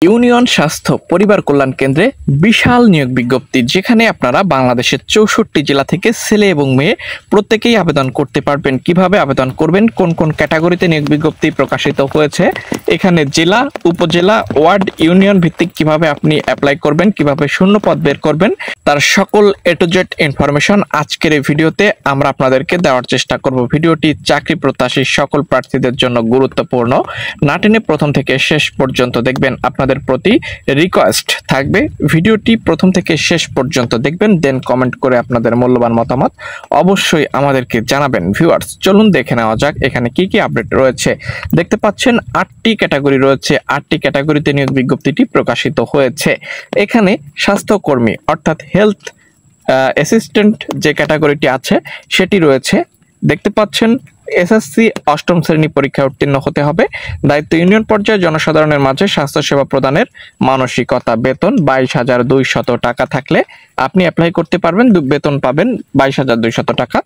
Union স্বাস্থ্য পরিবার কল্যাণ কেন্দ্রে বিশাল নিয়োগ বিজ্ঞপ্তি, যেখানে আপনারা বাংলাদেশের 64 জেলা থেকে ছেলে এবং মেয়ে প্রত্যেকেই আবেদন করতে পারবেন। কিভাবে আবেদন করবেন, কোন কোন ক্যাটাগরিতে নিয়োগ বিজ্ঞপ্তি প্রকাশিত হয়েছে, এখানে জেলা, উপজেলা, ওয়ার্ড, ইউনিয়ন ভিত্তিক কিভাবে আপনি অ্যাপ্লাই করবেন, কিভাবে শূন্য পদ বের করবেন, তার সকল এ টু জেড ইনফরমেশন আজকের এই ভিডিওতে আমরা আপনাদেরকে দেওয়ার চেষ্টা করব। ভিডিওটি চাকরি প্রত্যাশী সকল প্রার্থীদের জন্য গুরুত্বপূর্ণ। না টেনে প্রথম থেকে শেষ পর্যন্ত দেখবেন। আপনাদের প্রতি রিকোয়েস্ট থাকবে ভিডিওটি প্রথম থেকে শেষ পর্যন্ত দেখবেন, দেন কমেন্ট করে আপনাদের মূল্যবান মতামত অবশ্যই আমাদেরকে জানাবেন। ভিউয়ার্স, চলুন দেখে নেওয়া যাক এখানে কি কি আপডেট রয়েছে। দেখতে পাচ্ছেন 8টি ক্যাটাগরি রয়েছে। 8টি ক্যাটাগরিতে নিয়োগ বিজ্ঞপ্তিটি প্রকাশিত হয়েছে। এখানে স্বাস্থ্যকর্মী অর্থাৎ হেলথ অ্যাসিস্ট্যান্ট যে ক্যাটাগরিটি আছে সেটি রয়েছে। দেখতে পাচ্ছেন এসএসসি অষ্টম শ্রেণী পরীক্ষায় উত্তীর্ণ হতে হবে। দায়িত্ব ইউনিয়ন পর্যায়ে জনসাধারণের মাঝে স্বাস্থ্যসেবা প্রদানের মানসিকতা। বেতন 22,200 টাকা থাকলে আপনি অ্যাপ্লাই করতে পারবেন। বেতন পাবেন 22,200 টাকা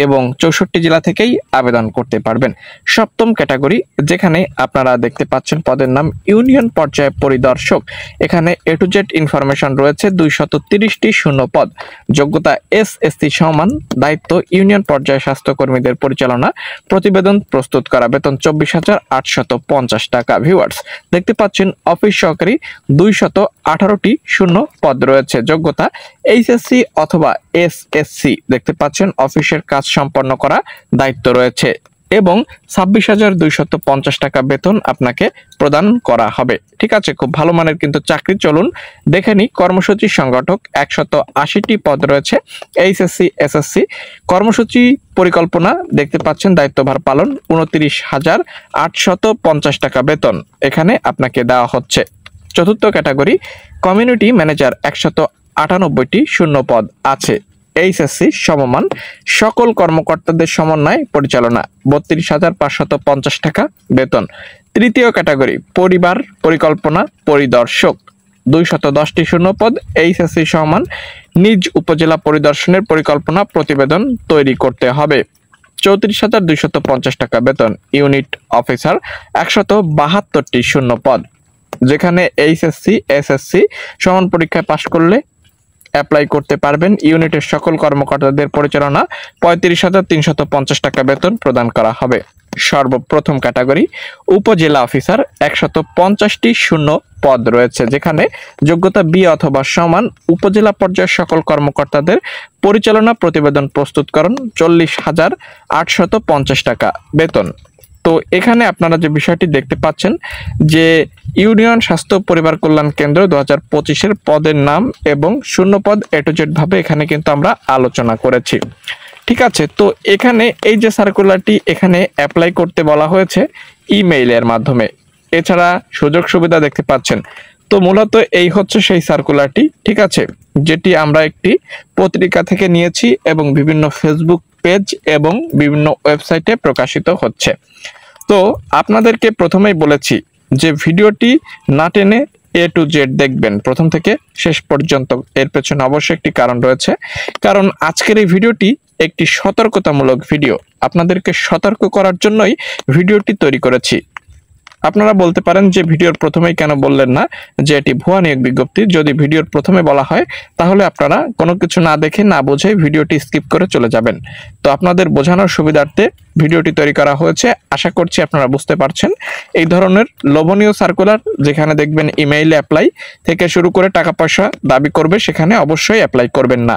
এবং 64 জেলা থেকেই আবেদন করতে পারবেন। সপ্তম ক্যাটাগরি, যেখানে আপনারা দেখতে পাচ্ছেন পদের নাম ইউনিয়ন পর্যায়ে পরিদর্শক। এখানে এ টু জেড ইনফরমেশন রয়েছে। 230টি শূন্য পদ। যোগ্যতা এসএসসি সমান। দায়িত্ব ইউনিয়ন পর্যায়ে স্বাস্থ্যকর্মীদের পরিচালনা, প্রতিবেদন প্রস্তুত করা। বেতন 24,850 টাকা। ভিউয়ার্স, দেখতে পাচ্ছেন অফিস সহকারী 218টি শূন্য পদ রয়েছে। যোগ্যতা এইচএসসি অথবা এসএসসি। দেখতে পাচ্ছেন অফিসের কাজ সম্পন্ন করা দায়িত্ব রয়েছে এবং 26,250 টাকা বেতন আপনাকে প্রদান করা হবে। ঠিক আছে, খুব ভালো মানের কিন্তু চাকরি। চলুন দেখে নিই। কর্মসূচি সংগঠক 180টি পদ রয়েছে। HSC SSC. কর্মসূচি পরিকল্পনা দেখতে পাচ্ছেন দায়িত্বভার পালন 29,850 টাকা বেতন এখানে আপনাকে দেওয়া হচ্ছে। চতুর্থ ক্যাটাগরি কমিউনিটি ম্যানেজার 198টি শূন্য পদ আছে। এইচএসসি সমমান। সকল কর্মকর্তাদের সমন্বয় পরিচালনা 32,550 টাকা বেতন। তৃতীয় ক্যাটাগরি পরিবার পরিকল্পনা পরিদর্শক 210টি শূন্য পদ। এইচএসসি সমান। নিজ উপজেলা পরিদর্শনের পরিকল্পনা প্রতিবেদন তৈরি করতে হবে। 34,250 টাকা বেতন। ইউনিট অফিসার 172টি শূন্য পদ, যেখানে এইচএসসি এসএসসি সমান পরীক্ষায় পাশ করলে অ্যাপ্লাই করতে পারবেন। ইউনিটের সকল কর্মকর্তাদের পরিচালনা 35,350 টাকা বেতন প্রদান করা হবে। সর্বপ্রথম ক্যাটাগরি উপজেলা অফিসার 150টি শূন্য পদ রয়েছে, যেখানে যোগ্যতা বি অথবা সমান। উপজেলা পর্যায়ের সকল কর্মকর্তাদের পরিচালনা, প্রতিবেদন প্রস্তুতকরণ 40,850 টাকা বেতন। তো এখানে আপনারা যে বিষয়টি দেখতে পাচ্ছেন যে ইউনিয়ন স্বাস্থ্য পরিবার কল্যাণ কেন্দ্র 2025-এর পদের নাম এবং শূন্য পদ এ টু জেড ভাবে এখানে কিন্তু আমরা আলোচনা করেছি। ঠিক আছে, তো এখানে এই যে সার্কুলারটি এখানে অ্যাপ্লাই করতে বলা হয়েছে ইমেইলের মাধ্যমে। এছাড়া সুযোগ সুবিধা দেখতে পাচ্ছেন। তো মূলত এই হচ্ছে সেই সার্কুলারটি, ঠিক আছে, যেটি আমরা একটি পত্রিকা থেকে নিয়েছি এবং বিভিন্ন ফেসবুক পেজ এবং বিভিন্ন ওয়েবসাইটে প্রকাশিত হচ্ছে। তো আপনাদেরকে প্রথমেই বলেছি যে ভিডিওটি না টেনে এ টু জেড দেখবেন প্রথম থেকে শেষ পর্যন্ত। এর পেছনে অবশ্যই একটি কারণ রয়েছে, কারণ আজকের এই ভিডিওটি একটি সতর্কতামূলক ভিডিও। আপনাদেরকে সতর্ক করার জন্যই ভিডিওটি তৈরি করেছি। আপনারা বলতে পারেন যে ভিডিওর প্রথমেই কেন বললেন না যে এটি ভুয়া নিয়োগ বিজ্ঞপ্তি। যদি ভিডিওর প্রথমে বলা হয় তাহলে আপনারা কোনো কিছু না দেখে না বুঝে ভিডিওটি স্কিপ করে চলে যাবেন। তো আপনাদের বোঝানোর সুবিধার্থে ভিডিওটি তৈরি করা হয়েছে। আশা করছি আপনারা বুঝতে পারছেন। এই ধরনের লোভনীয় সার্কুলার যেখানে দেখবেন ইমেইলে অ্যাপ্লাই থেকে শুরু করে টাকা পয়সা দাবি করবে, সেখানে অবশ্যই অ্যাপ্লাই করবেন না।